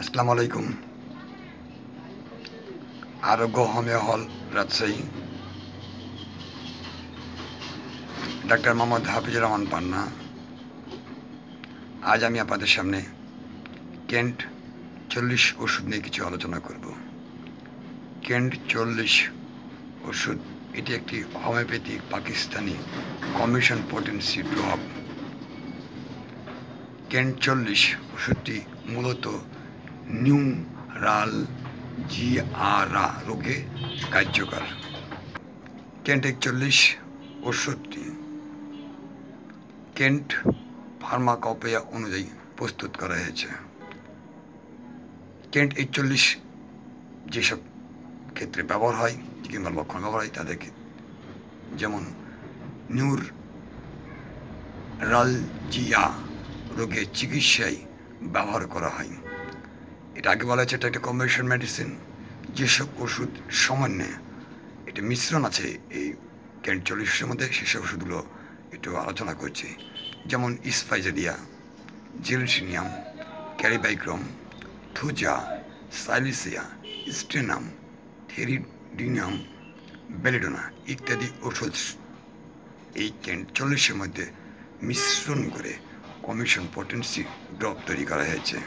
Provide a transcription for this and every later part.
আসসালামু আলাইকুম। আরোগ্য হোমিও হল, রাজশাহী। ডাক্তার মোহাম্মদ হাফিজুর রহমান পান্না। আজ আমি আপনাদের সামনে কেন্ট 40 ওষুধ নিয়ে কিছু আলোচনা করব। কেন্ট 40 ওষুধ এটি একটি homeopathic Pakistani commission potency drop. Kent 40 ওষুধটি মূলত নিউরালজিয়া রোগে কার্যকর। কেন্ট 41 ওষুধটি কেন্ট ফার্মাকোপেয়া অনুযায়ী প্রস্তুত করা হয়েছে। কেন্ট 41 যেসব ক্ষেত্রে ব্যবহার হয় কিংবা লক্ষণ ব্যবহার হয় তাদেরকে, যেমন নিউরালজিয়া রোগের চিকিৎসায় ব্যবহার করা হয়। এটা আগে বলা হয়েছে এটা একটা কম্বিনেশন মেডিসিন। যেসব ওষুধ সামান্যে এটা মিশ্রণ আছে এই কেন্ট 40-এর মধ্যে, সেসব ওষুধগুলো একটু আলোচনা করছি। যেমন স্পাইজেরিয়া, জেলসিনিয়াম, ক্যারিবাইক্রম, থুজা, সাইলিসিয়া, স্টেনাম, থেরিডিনিয়াম, বেলিডোনা ইত্যাদি ওষুধ এই কেন্ট 40-এর মধ্যে মিশ্রণ করে কমিশন পোটেন্সি ড্রপ তৈরি করা হয়েছে।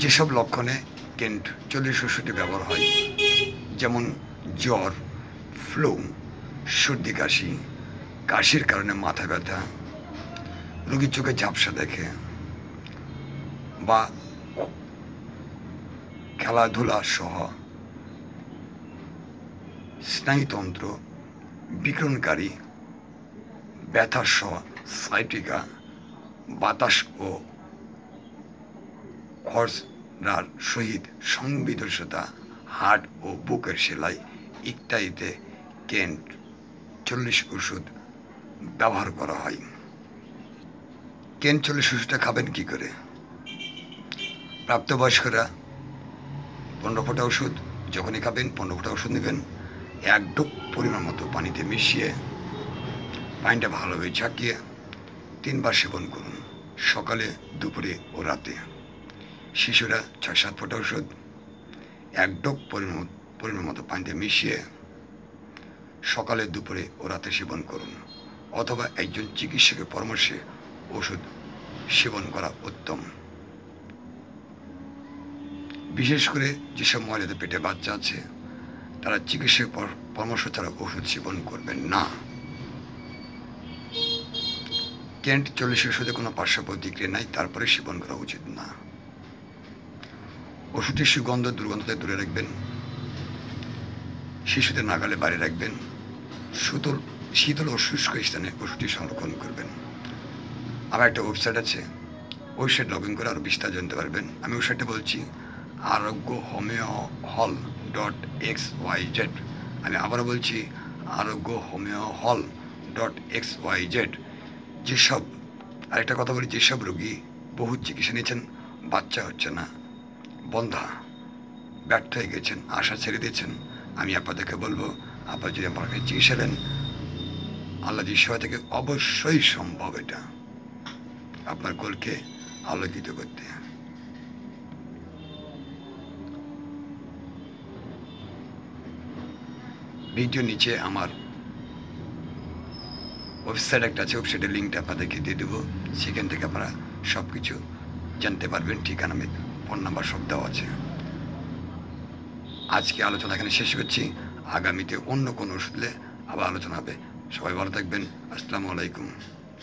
যেসব লক্ষণে কেন্ট 40 ওষুধটি ব্যবহার হয়, যেমন জ্বর, ফ্লু, সর্দি কাশি, কাশির কারণে মাথা ব্যথা, রোগীর চোখে ঝাপসা দেখে, বা খেলাধুলা সহ স্নায়ুতন্ত্র বিকরণকারী ব্যথা সহ সাইটিকা, বাতাস ও খসড়ার সহিত সংবেদনশীলতা, হার্ট ও বুকের সেলাই ইত্যাদিতে কেন্ট 40 ওষুধ ব্যবহার করা হয়। কেন্ট 40 ওষুধটা খাবেন কী করে? প্রাপ্তবয়স্করা 15 ফোঁটা ওষুধ যখনই খাবেন 15 ফোঁটা ওষুধ নেবেন, 1 ডোপ পরিমাণ মতো পানিতে মিশিয়ে পানিটা ভালোভাবে ঝাঁকিয়ে 3 বার সেবন করুন, সকালে, দুপুরে ও রাতে। শিশুরা 6-7 ফোঁটা ওষুধ 1 ডোপ পরিমাণ মতো পানিতে মিশিয়ে সকালে, দুপুরে ও রাতে সেবন করুন, অথবা একজন চিকিৎসকের পরামর্শে ওষুধ সেবন করা উত্তম। বিশেষ করে যেসব মহিলাদের পেটে বাচ্চা আছে তারা চিকিৎসকের পরামর্শ ছাড়া ওষুধ সেবন করবেন না। কেন্ট 40 ওষুধে কোনো পার্শ্ব প্রতিক্রিয়া নাই, তারপরে সেবন করা উচিত না। ওষুধটির সুগন্ধ দুর্গন্ধতে দূরে রাখবেন, শিশুদের নাগালে বাইরে রাখবেন, শীতল ও শুষ্ক স্থানে ওষুধটি সংরক্ষণ করবেন। আমার একটা ওয়েবসাইট আছে, ওয়েবসাইট লগ ইন করে আরও বিস্তার জানতে পারবেন। আমি ওয়েবসাইটটা বলছি arogohomeohol.xyz। আমি আবারও বলছি arogohomeohol.xyz। যেসব, আরেকটা কথা বলি, যেসব রোগী বহু চিকিৎসা নিয়েছেন, বাচ্চা হচ্ছে না, বন্ধা, ব্যর্থ হয়ে গেছেন, আশা ছেড়ে দিয়েছেন, আমি আপনাদেরকে বলবো, আপনারা যদি আমার কাছে চিকিৎসা দেন, আল্লাহ সহায় থেকে অবশ্যই সম্ভব এটা আপনার গোলকে আলোকিত করতে। ভিডিও নিচে আমার ওয়েবসাইট একটা আছে, ওয়েবসাইটের লিঙ্কটা আপনাদেরকে দিয়ে দেবো, সেখান থেকে আপনারা সব কিছু জানতে পারবেন। ঠিকানা, ফোন নাম্বার সব দেওয়া আছে। আজকে আলোচনা এখানে শেষ করছি, আগামীতে অন্য কোনো ওষুধে আবার আলোচনা হবে। সবাই ভালো থাকবেন। আসসালামু আলাইকুম।